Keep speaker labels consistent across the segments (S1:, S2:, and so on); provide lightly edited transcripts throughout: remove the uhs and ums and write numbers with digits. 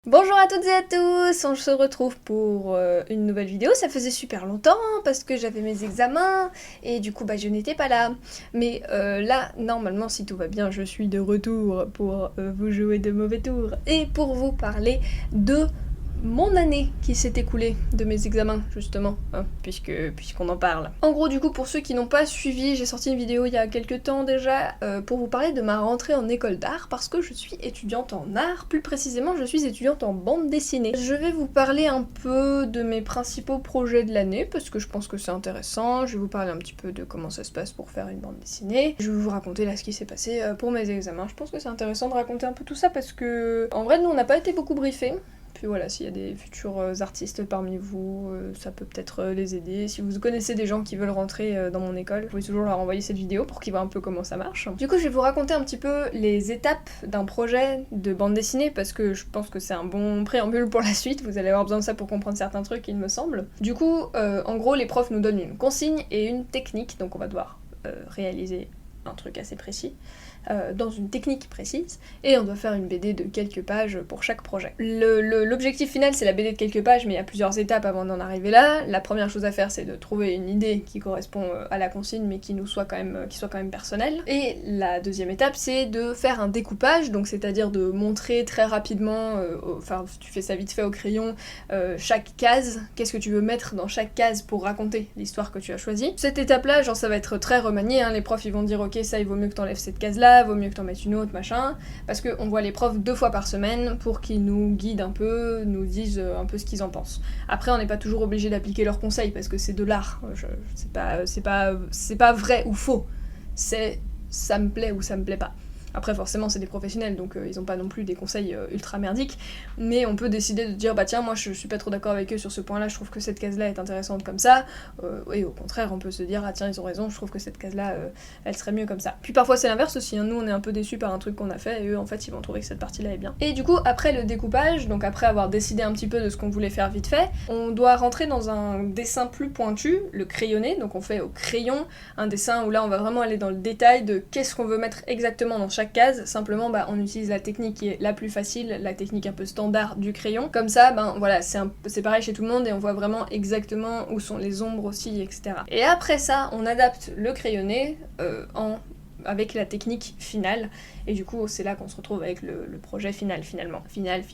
S1: Bonjour à toutes et à tous, on se retrouve pour une nouvelle vidéo. Ça faisait super longtemps parce que j'avais mes examens et du coup je n'étais pas là. Mais là, normalement, si tout va bien, je suis de retour pour vous jouer de mauvais tours et pour vous parler de mon année qui s'est écoulée, de mes examens justement, hein, puisqu'on en parle. En gros, du coup, pour ceux qui n'ont pas suivi, j'ai sorti une vidéo il y a quelques temps déjà pour vous parler de ma rentrée en école d'art parce que je suis étudiante en art, plus précisément je suis étudiante en bande dessinée. Je vais vous parler un peu de mes principaux projets de l'année parce que je pense que c'est intéressant, je vais vous parler un petit peu de comment ça se passe pour faire une bande dessinée, je vais vous raconter là ce qui s'est passé pour mes examens. Je pense que c'est intéressant de raconter un peu tout ça parce que en vrai nous on n'a pas été beaucoup briefés. Puis voilà, s'il y a des futurs artistes parmi vous, ça peut peut-être les aider. Si vous connaissez des gens qui veulent rentrer dans mon école, vous pouvez toujours leur envoyer cette vidéo pour qu'ils voient un peu comment ça marche. Du coup, je vais vous raconter un petit peu les étapes d'un projet de bande dessinée parce que je pense que c'est un bon préambule pour la suite. Vous allez avoir besoin de ça pour comprendre certains trucs, il me semble. Du coup, en gros, les profs nous donnent une consigne et une technique, donc on va devoir réaliser un truc assez précis. Dans une technique précise, et on doit faire une BD de quelques pages pour chaque projet. L'objectif final c'est la BD de quelques pages, mais il y a plusieurs étapes avant d'en arriver là. La première chose à faire c'est de trouver une idée qui correspond à la consigne mais qui soit quand même personnelle. Et la deuxième étape c'est de faire un découpage, donc c'est-à-dire de montrer très rapidement, enfin tu fais ça vite fait au crayon, chaque case, qu'est-ce que tu veux mettre dans chaque case pour raconter l'histoire que tu as choisie. Cette étape là, genre ça va être très remanié, hein. Les profs ils vont dire ok ça il vaut mieux que t'enlèves cette case là, vaut mieux que t'en mettes une autre, machin, parce qu'on voit les profs 2 fois par semaine pour qu'ils nous guident un peu, nous disent un peu ce qu'ils en pensent. Après, on n'est pas toujours obligé d'appliquer leurs conseils, parce que c'est de l'art, c'est pas vrai ou faux, c'est ça me plaît ou ça me plaît pas. Après forcément c'est des professionnels donc ils ont pas non plus des conseils ultra merdiques, mais on peut décider de dire bah tiens moi je suis pas trop d'accord avec eux sur ce point là, je trouve que cette case là est intéressante comme ça, et au contraire on peut se dire ah tiens ils ont raison, je trouve que cette case là elle serait mieux comme ça. Puis parfois c'est l'inverse aussi, hein. Nous on est un peu déçus par un truc qu'on a fait et eux en fait ils vont trouver que cette partie là est bien. Et du coup après le découpage, donc après avoir décidé un petit peu de ce qu'on voulait faire vite fait, on doit rentrer dans un dessin plus pointu, le crayonné, donc on fait au crayon un dessin où là on va vraiment aller dans le détail de qu'est-ce qu'on veut mettre exactement dans chaque case. Simplement on utilise la technique qui est la plus facile, la technique un peu standard du crayon, comme ça voilà c'est pareil chez tout le monde et on voit vraiment exactement où sont les ombres aussi, etc. Et après ça on adapte le crayonné avec la technique finale, et du coup c'est là qu'on se retrouve avec le projet final finalement. Finalement.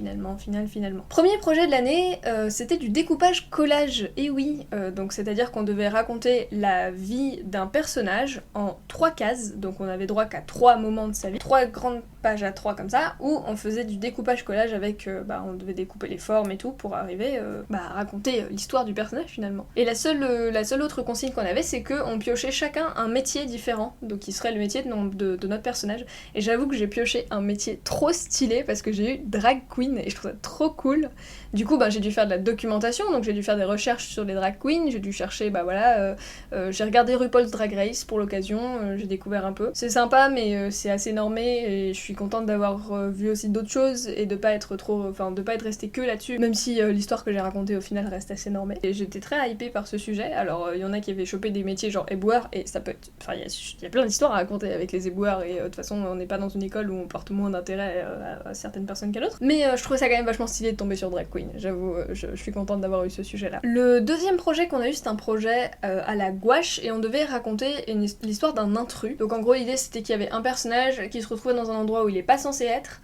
S1: Premier projet de l'année, c'était du découpage collage, et oui, donc c'est-à-dire qu'on devait raconter la vie d'un personnage en 3 cases, donc on avait droit qu'à 3 moments de sa vie, 3 grandes pages à 3 comme ça, où on faisait du découpage collage avec, on devait découper les formes et tout pour arriver à raconter l'histoire du personnage finalement. Et la seule autre consigne qu'on avait, c'est qu'on piochait chacun un métier différent, donc qui serait le métier de notre personnage. Et j'avoue que j'ai pioché un métier trop stylé parce que j'ai eu drag queen et je trouve ça trop cool. Du coup j'ai dû faire de la documentation, donc j'ai dû faire des recherches sur les drag queens, j'ai dû chercher j'ai regardé RuPaul's Drag Race pour l'occasion, j'ai découvert un peu. C'est sympa mais c'est assez normé et je suis contente d'avoir vu aussi d'autres choses et de pas être restée que là-dessus, même si l'histoire que j'ai racontée au final reste assez normée. Et j'étais très hypée par ce sujet. Alors il y en a qui avaient chopé des métiers genre éboueur et ça peut être... Enfin il y a plein d'histoires à raconter avec les éboueurs et de toute façon on n'est pas dans une école où on porte moins d'intérêt à certaines personnes qu'à d'autres. Mais je trouvais ça quand même vachement stylé de tomber sur drag queen, j'avoue, je suis contente d'avoir eu ce sujet là. Le deuxième projet qu'on a eu c'est un projet à la gouache et on devait raconter l'histoire d'un intrus. Donc en gros l'idée c'était qu'il y avait un personnage qui se retrouvait dans un endroit où il est pas censé être,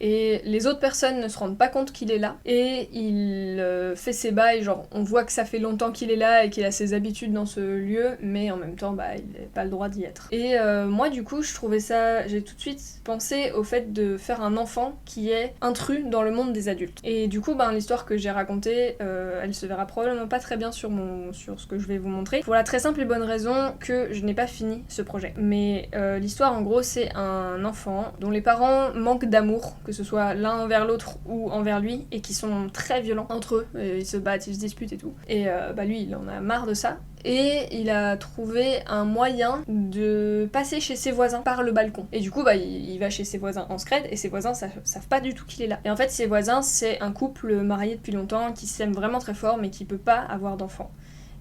S1: et les autres personnes ne se rendent pas compte qu'il est là, et il fait ses bails, genre on voit que ça fait longtemps qu'il est là et qu'il a ses habitudes dans ce lieu, mais en même temps il n'a pas le droit d'y être. Et moi du coup je trouvais ça, j'ai tout de suite pensé au fait de faire un enfant qui est intrus dans le monde des adultes. Et du coup l'histoire que j'ai racontée, elle se verra probablement pas très bien sur ce que je vais vous montrer, pour la très simple et bonne raison que je n'ai pas fini ce projet. Mais l'histoire en gros c'est un enfant dont les parents manquent d'amour, que ce soit l'un envers l'autre ou envers lui, et qui sont très violents entre eux, ils se battent, ils se disputent et tout. Et lui il en a marre de ça, et il a trouvé un moyen de passer chez ses voisins par le balcon. Et du coup il va chez ses voisins en scred, et ses voisins savent pas du tout qu'il est là. Et en fait ses voisins c'est un couple marié depuis longtemps qui s'aime vraiment très fort mais qui peut pas avoir d'enfants.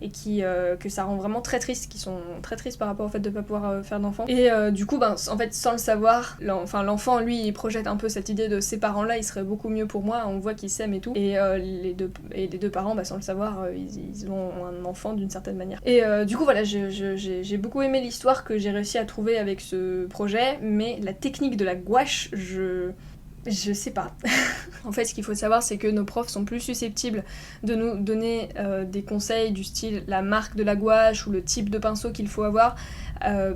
S1: que ça rend vraiment très triste, qui sont très tristes par rapport au fait de pas pouvoir faire d'enfants. Et du coup, en fait, sans le savoir, l'enfant, lui, il projette un peu cette idée de ces parents-là, ils seraient beaucoup mieux pour moi, on voit qu'ils s'aiment et tout. Et les deux parents, sans le savoir, ils ont un enfant d'une certaine manière. Et du coup, voilà, j'ai beaucoup aimé l'histoire que j'ai réussi à trouver avec ce projet, mais la technique de la gouache, je sais pas. En fait, ce qu'il faut savoir, c'est que nos profs sont plus susceptibles de nous donner des conseils du style la marque de la gouache ou le type de pinceau qu'il faut avoir,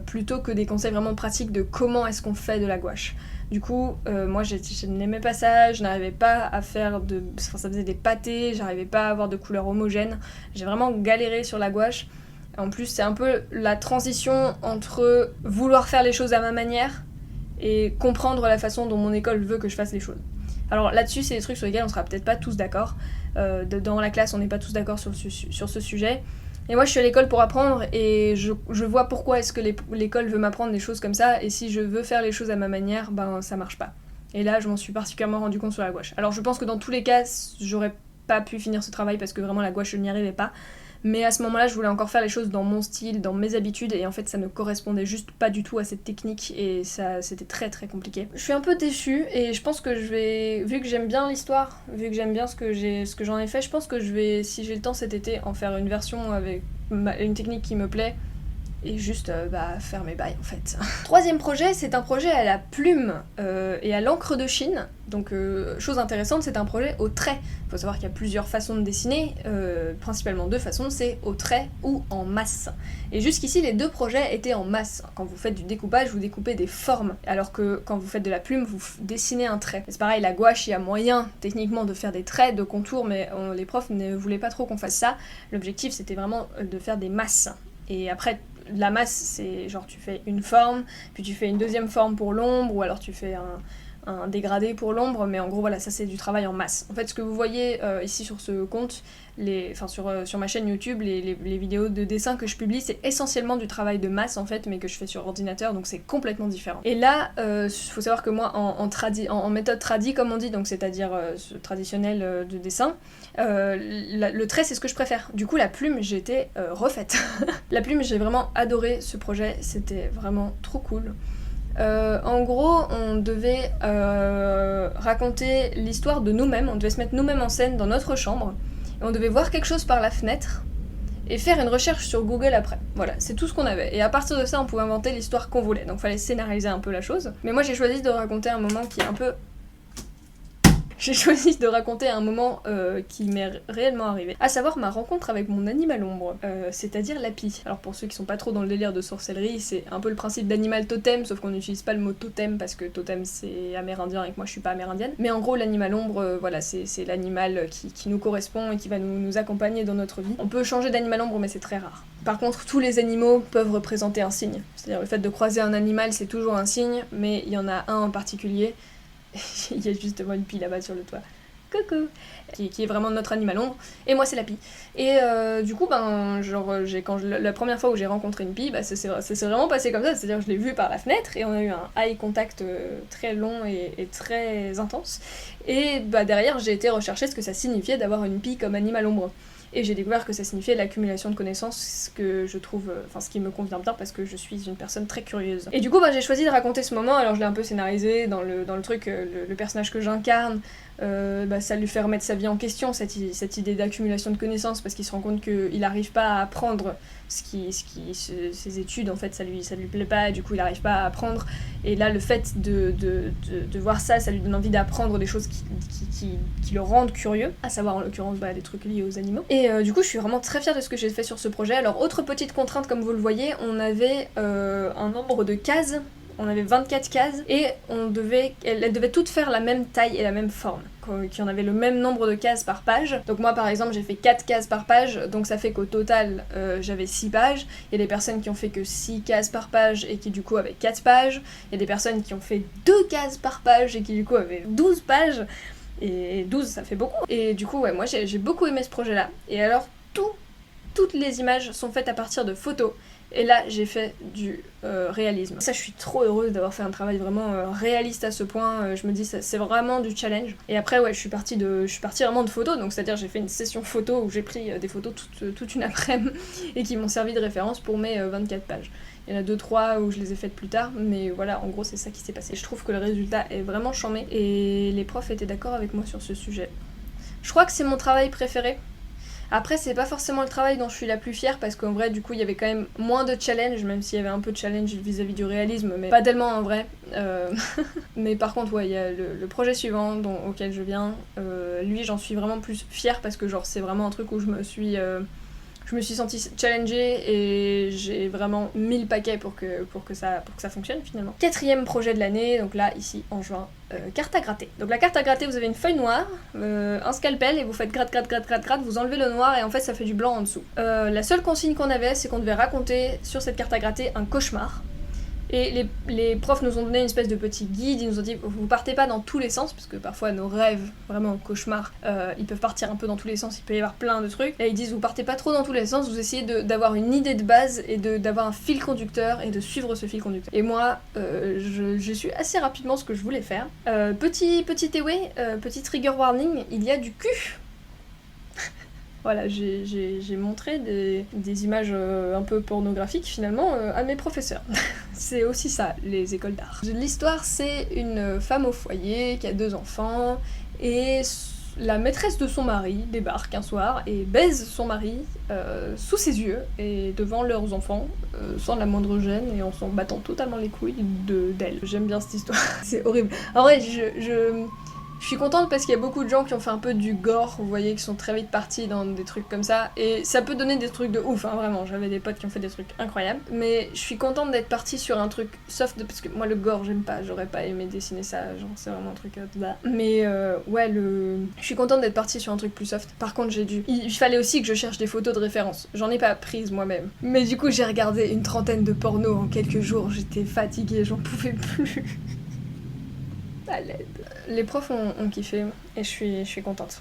S1: plutôt que des conseils vraiment pratiques de comment est-ce qu'on fait de la gouache. Du coup, moi je n'aimais pas ça, je n'arrivais pas à faire ça faisait des pâtés, j'arrivais pas à avoir de couleurs homogènes, j'ai vraiment galéré sur la gouache. En plus, c'est un peu la transition entre vouloir faire les choses à ma manière et comprendre la façon dont mon école veut que je fasse les choses. Alors là-dessus, c'est des trucs sur lesquels on sera peut-être pas tous d'accord. Dans la classe, on n'est pas tous d'accord sur ce sujet. Et moi, je suis à l'école pour apprendre et je vois pourquoi est-ce que l'école veut m'apprendre des choses comme ça, et si je veux faire les choses à ma manière, ça marche pas. Et là, je m'en suis particulièrement rendu compte sur la gouache. Alors je pense que dans tous les cas, j'aurais pas pu finir ce travail parce que vraiment la gouache, je n'y arrivais pas. Mais à ce moment-là, je voulais encore faire les choses dans mon style, dans mes habitudes, et en fait ça ne correspondait juste pas du tout à cette technique, et ça, c'était très très compliqué. Je suis un peu déçue, et je pense que vu que j'aime bien l'histoire, vu que j'aime bien ce que j'en ai fait, je pense que je vais, si j'ai le temps cet été, en faire une version avec une technique qui me plaît, et juste faire mes bails en fait. Troisième projet, c'est un projet à la plume et à l'encre de Chine. Donc chose intéressante, c'est un projet au trait. Il faut savoir qu'il y a plusieurs façons de dessiner, principalement deux façons, c'est au trait ou en masse. Et jusqu'ici, les deux projets étaient en masse. Quand vous faites du découpage, vous découpez des formes, alors que quand vous faites de la plume, vous dessinez un trait. C'est pareil, la gouache, il y a moyen techniquement de faire des traits, de contours, mais les profs ne voulaient pas trop qu'on fasse ça. L'objectif, c'était vraiment de faire des masses. Et après, la masse, c'est genre tu fais une forme, puis tu fais une deuxième forme pour l'ombre, ou alors tu fais un dégradé pour l'ombre, mais en gros voilà, ça c'est du travail en masse. En fait, ce que vous voyez ici sur ce compte, sur ma chaîne YouTube, les vidéos de dessin que je publie, c'est essentiellement du travail de masse en fait, mais que je fais sur ordinateur, donc c'est complètement différent. Et là, faut savoir que moi, en méthode tradi, comme on dit, donc c'est-à-dire traditionnelle de dessin, le trait c'est ce que je préfère. Du coup, la plume, j'ai été refaite. La plume, j'ai vraiment adoré ce projet, c'était vraiment trop cool. En gros, on devait raconter l'histoire de nous-mêmes, on devait se mettre nous-mêmes en scène dans notre chambre, et on devait voir quelque chose par la fenêtre, et faire une recherche sur Google après. Voilà, c'est tout ce qu'on avait. Et à partir de ça, on pouvait inventer l'histoire qu'on voulait. Donc fallait scénariser un peu la chose. Mais moi, j'ai choisi de raconter un moment qui est un peu... J'ai choisi de raconter un moment qui m'est réellement arrivé, à savoir ma rencontre avec mon animal ombre, c'est-à-dire la pie. Alors pour ceux qui sont pas trop dans le délire de sorcellerie, c'est un peu le principe d'animal totem, sauf qu'on n'utilise pas le mot totem parce que totem c'est amérindien et que moi je suis pas amérindienne. Mais en gros l'animal ombre, voilà, c'est l'animal qui nous correspond et qui va nous accompagner dans notre vie. On peut changer d'animal ombre mais c'est très rare. Par contre, tous les animaux peuvent représenter un signe. C'est-à-dire le fait de croiser un animal c'est toujours un signe, mais il y en a un en particulier. Il y a justement une pie là-bas sur le toit. Coucou, qui est vraiment notre animal ombre, et moi c'est la pie. Et du coup, la première fois où j'ai rencontré une pie, ça s'est vraiment passé comme ça, c'est-à-dire que je l'ai vue par la fenêtre, et on a eu un eye contact très long et très intense, et derrière j'ai été rechercher ce que ça signifiait d'avoir une pie comme animal ombre. Et j'ai découvert que ça signifiait l'accumulation de connaissances, ce que je trouve, ce qui me convient bien parce que je suis une personne très curieuse. Et du coup, j'ai choisi de raconter ce moment, alors je l'ai un peu scénarisé dans le truc, le personnage que j'incarne, ça lui fait remettre sa vie en question, cette idée d'accumulation de connaissances, parce qu'il se rend compte qu'il n'arrive pas à apprendre ses études, en fait, ça lui plaît pas, et du coup il n'arrive pas à apprendre, et là le fait de voir ça lui donne envie d'apprendre des choses qui le rendent curieux, à savoir en l'occurrence des trucs liés aux animaux. Et du coup je suis vraiment très fière de ce que j'ai fait sur ce projet. Alors autre petite contrainte, comme vous le voyez, on avait un nombre de cases. On avait 24 cases et elles devaient toutes faire la même taille et la même forme, qu'il y en avait le même nombre de cases par page. Donc moi par exemple j'ai fait 4 cases par page, donc ça fait qu'au total j'avais 6 pages. Il y a des personnes qui ont fait que 6 cases par page et qui du coup avaient 4 pages. Il y a des personnes qui ont fait 2 cases par page et qui du coup avaient 12 pages. Et 12 ça fait beaucoup. Et du coup moi j'ai beaucoup aimé ce projet là. Et alors toutes les images sont faites à partir de photos. Et là j'ai fait du réalisme. Ça je suis trop heureuse d'avoir fait un travail vraiment réaliste à ce point, je me dis c'est vraiment du challenge. Et après ouais je suis partie vraiment de photos, donc c'est-à-dire j'ai fait une session photo où j'ai pris des photos toute une après-midi et qui m'ont servi de référence pour mes 24 pages. Il y en a 2-3 où je les ai faites plus tard, mais voilà, en gros c'est ça qui s'est passé. Je trouve que le résultat est vraiment charmé et les profs étaient d'accord avec moi sur ce sujet. Je crois que c'est mon travail préféré. Après c'est pas forcément le travail dont je suis la plus fière parce qu'en vrai du coup il y avait quand même moins de challenge, même s'il y avait un peu de challenge vis-à-vis du réalisme, mais pas tellement en vrai. Mais par contre ouais il y a le projet suivant auquel je viens, lui j'en suis vraiment plus fière parce que genre c'est vraiment un truc où je me suis sentie challengée et j'ai vraiment mis le paquet pour que ça fonctionne finalement. 4e projet de l'année, donc là ici en juin, carte à gratter. Donc la carte à gratter, vous avez une feuille noire, un scalpel et vous faites gratte, vous enlevez le noir et en fait ça fait du blanc en dessous. La seule consigne qu'on avait, c'est qu'on devait raconter sur cette carte à gratter un cauchemar. Et les profs nous ont donné une espèce de petit guide, ils nous ont dit vous partez pas dans tous les sens, parce que parfois nos rêves, vraiment cauchemars, ils peuvent partir un peu dans tous les sens, il peut y avoir plein de trucs. Et ils disent vous partez pas trop dans tous les sens, vous essayez d'avoir une idée de base et d'avoir un fil conducteur et de suivre ce fil conducteur. Et moi, je suis assez rapidement ce que je voulais faire. Petit trigger warning, il y a du cul. Voilà, j'ai montré des images un peu pornographiques finalement à mes professeurs. C'est aussi ça, les écoles d'art. L'histoire, c'est une femme au foyer qui a 2 enfants et la maîtresse de son mari débarque un soir et baise son mari sous ses yeux et devant leurs enfants sans la moindre gêne et en s'en battant totalement les couilles d'elle. J'aime bien cette histoire. C'est horrible. En vrai, je suis contente parce qu'il y a beaucoup de gens qui ont fait un peu du gore, vous voyez, qui sont très vite partis dans des trucs comme ça, et ça peut donner des trucs de ouf, hein, vraiment, j'avais des potes qui ont fait des trucs incroyables, mais je suis contente d'être partie sur un truc soft, parce que moi le gore j'aime pas, j'aurais pas aimé dessiner ça, genre c'est vraiment un truc bas. Mais ouais, je suis contente d'être partie sur un truc plus soft. Par contre il fallait aussi que je cherche des photos de référence, j'en ai pas prises moi-même. Mais du coup j'ai regardé une trentaine de pornos en quelques jours, j'étais fatiguée, j'en pouvais plus. À l'aide. Les profs ont kiffé et je suis contente.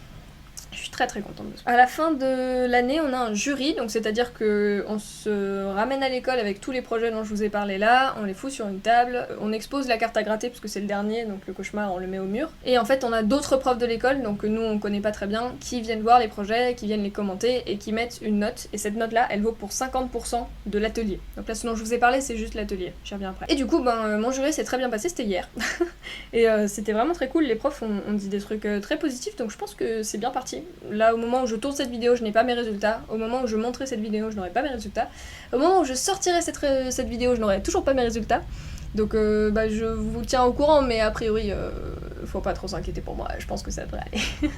S1: Je suis très très contente de ça. À la fin de l'année, on a un jury, donc c'est-à-dire qu'on se ramène à l'école avec tous les projets dont je vous ai parlé là, on les fout sur une table, on expose la carte à gratter parce que c'est le dernier, donc le cauchemar on le met au mur. Et en fait on a d'autres profs de l'école, donc que nous on connaît pas très bien, qui viennent voir les projets, qui viennent les commenter et qui mettent une note. Et cette note là, elle vaut pour 50% de l'atelier. Donc là ce dont je vous ai parlé c'est juste l'atelier, j'y reviens après. Et du coup mon jury s'est très bien passé, c'était hier. Et c'était vraiment très cool, les profs ont dit des trucs très positifs, donc je pense que c'est bien parti. Là, au moment où je tourne cette vidéo, je n'ai pas mes résultats. Au moment où je montrerai cette vidéo, je n'aurai pas mes résultats. Au moment où je sortirai cette vidéo, je n'aurai toujours pas mes résultats. Donc je vous tiens au courant, mais a priori, faut pas trop s'inquiéter pour moi. Je pense que ça devrait aller.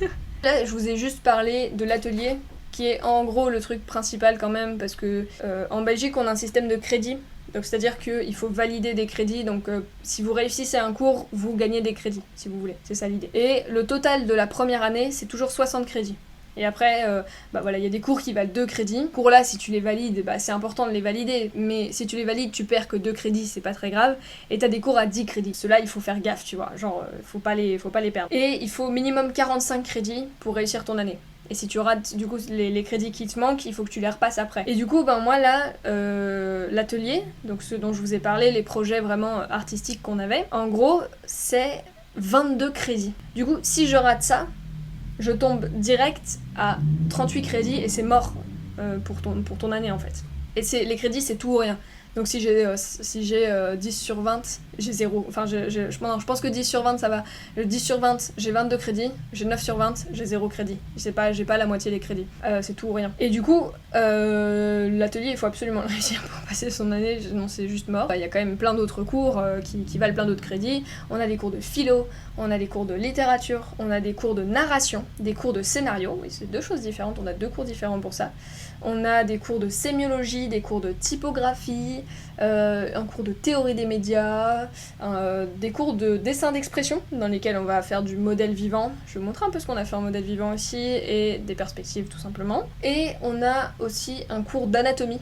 S1: Là, je vous ai juste parlé de l'atelier, qui est en gros le truc principal quand même, parce que en Belgique, on a un système de crédit. Donc c'est-à-dire qu'il faut valider des crédits, donc si vous réussissez un cours, vous gagnez des crédits, si vous voulez, c'est ça l'idée. Et le total de la première année, c'est toujours 60 crédits. Et après, voilà, il y a des cours qui valent 2 crédits. Cours là, si tu les valides, c'est important de les valider, mais si tu les valides, tu perds que 2 crédits, c'est pas très grave. Et t'as des cours à 10 crédits. Ceux-là, il faut faire gaffe, tu vois, genre, faut pas les perdre. Et il faut minimum 45 crédits pour réussir ton année. Et si tu rates du coup les crédits qui te manquent, il faut que tu les repasses après. Et du coup, moi là, l'atelier, donc ceux dont je vous ai parlé, les projets vraiment artistiques qu'on avait, en gros, c'est 22 crédits. Du coup, si je rate ça, je tombe direct à 38 crédits et c'est mort pour ton année en fait. Et les crédits, c'est tout ou rien. Donc si j'ai 10 sur 20, j'ai 0. Enfin, je pense que 10 sur 20, ça va. 10 sur 20, j'ai 22 crédits. J'ai 9 sur 20, j'ai 0 crédit. J'ai pas la moitié des crédits. C'est tout ou rien. Et du coup, l'atelier, il faut absolument le réussir pour passer son année. Non, c'est juste mort. Il y a quand même plein d'autres cours qui valent plein d'autres crédits. On a des cours de philo, on a des cours de littérature, on a des cours de narration, des cours de scénario. Oui, c'est 2 choses différentes. On a 2 cours différents pour ça. On a des cours de sémiologie, des cours de typographie, un cours de théorie des médias, des cours de dessin d'expression dans lesquels on va faire du modèle vivant. Je vais vous montrer un peu ce qu'on a fait en modèle vivant aussi, et des perspectives tout simplement. Et on a aussi un cours d'anatomie.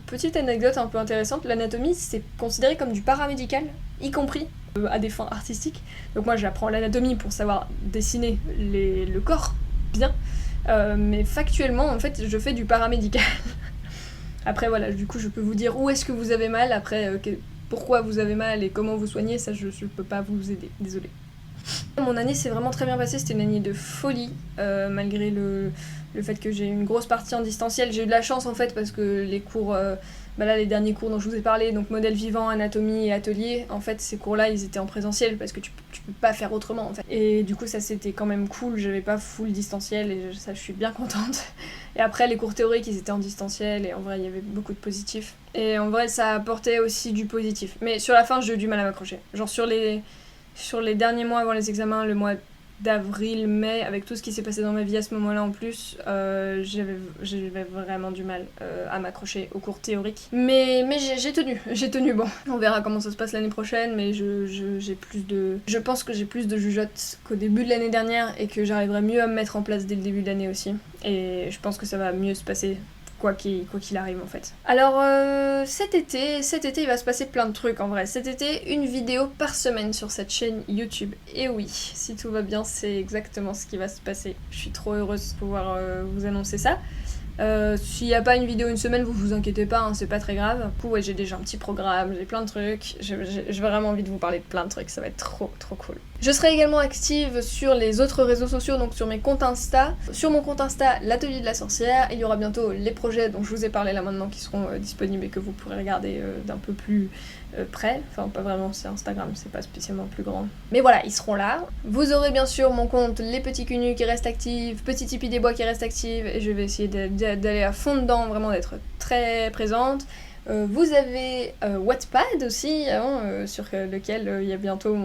S1: Petite anecdote un peu intéressante, l'anatomie c'est considéré comme du paramédical, y compris à des fins artistiques. Donc moi j'apprends l'anatomie pour savoir dessiner le corps bien. Mais factuellement, en fait, je fais du paramédical. Après voilà, du coup je peux vous dire où est-ce que vous avez mal, après pourquoi vous avez mal et comment vous soignez, ça je peux pas vous aider, désolée. Mon année s'est vraiment très bien passée, c'était une année de folie, malgré le fait que j'ai une grosse partie en distanciel. J'ai eu de la chance en fait parce que les cours, là les derniers cours dont je vous ai parlé, donc modèle vivant, anatomie et atelier, en fait ces cours là ils étaient en présentiel parce que tu peux pas faire autrement en fait. Et du coup ça c'était quand même cool, j'avais pas full distanciel et ça je suis bien contente. Et après les cours théoriques ils étaient en distanciel et en vrai il y avait beaucoup de positifs. Et en vrai ça apportait aussi du positif. Mais sur la fin j'ai eu du mal à m'accrocher. Genre sur les derniers mois avant les examens, le mois d'avril, mai, avec tout ce qui s'est passé dans ma vie à ce moment-là en plus, j'avais vraiment du mal à m'accrocher aux cours théoriques. Mais j'ai tenu, bon. On verra comment ça se passe l'année prochaine, mais je pense que j'ai plus de jugeote qu'au début de l'année dernière et que j'arriverai mieux à me mettre en place dès le début de l'année aussi. Et je pense que ça va mieux se passer quoi qu'il arrive en fait. Alors cet été il va se passer plein de trucs en vrai. Cet été, une vidéo par semaine sur cette chaîne YouTube. Et oui, si tout va bien, c'est exactement ce qui va se passer. Je suis trop heureuse de pouvoir vous annoncer ça. S'il n'y a pas une vidéo une semaine, vous inquiétez pas, hein, c'est pas très grave. Du coup, ouais, j'ai déjà un petit programme, j'ai plein de trucs. J'ai vraiment envie de vous parler de plein de trucs, ça va être trop cool. Je serai également active sur les autres réseaux sociaux, donc sur mes comptes Insta. Sur mon compte Insta, l'atelier de la sorcière. Il y aura bientôt les projets dont je vous ai parlé là maintenant qui seront disponibles et que vous pourrez regarder d'un peu plus près. Enfin, pas vraiment, c'est Instagram, c'est pas spécialement plus grand. Mais voilà, ils seront là. Vous aurez bien sûr mon compte Les Petits Cunus qui reste actif, Petit Tipi des Bois qui reste active, et je vais essayer d'aller à fond dedans, vraiment d'être très présente. Vous avez Wattpad aussi, hein, sur lequel il y a bientôt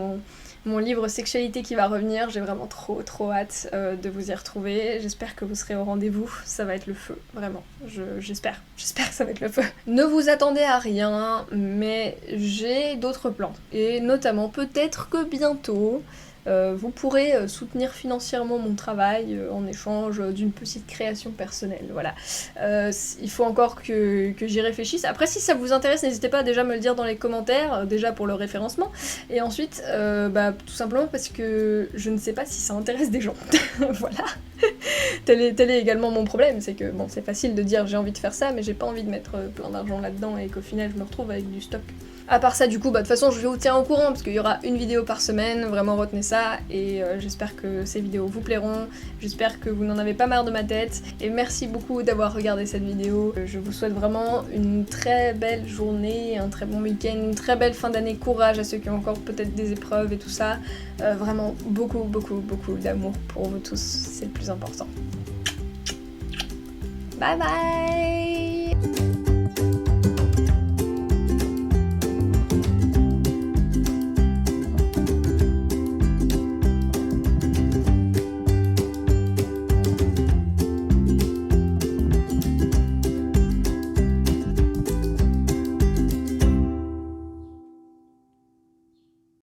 S1: mon livre Sexualité qui va revenir. J'ai vraiment trop hâte de vous y retrouver. J'espère que vous serez au rendez-vous. Ça va être le feu, vraiment. J'espère que ça va être le feu. Ne vous attendez à rien, mais j'ai d'autres plans. Et notamment, peut-être que bientôt, vous pourrez soutenir financièrement mon travail en échange d'une petite création personnelle, voilà. Il faut encore que j'y réfléchisse. Après, si ça vous intéresse, n'hésitez pas déjà à me le dire dans les commentaires, déjà pour le référencement, et ensuite, tout simplement parce que je ne sais pas si ça intéresse des gens. Voilà. Tel est également mon problème, c'est que bon, c'est facile de dire j'ai envie de faire ça, mais j'ai pas envie de mettre plein d'argent là-dedans et qu'au final je me retrouve avec du stock. À part ça, du coup, de toute façon, je vous tiens au courant parce qu'il y aura une vidéo par semaine, vraiment retenez ça, et j'espère que ces vidéos vous plairont, j'espère que vous n'en avez pas marre de ma tête, et merci beaucoup d'avoir regardé cette vidéo. Je vous souhaite vraiment une très belle journée, un très bon week-end, une très belle fin d'année, courage à ceux qui ont encore peut-être des épreuves et tout ça, vraiment beaucoup d'amour pour vous tous, c'est le plus important. Bye bye!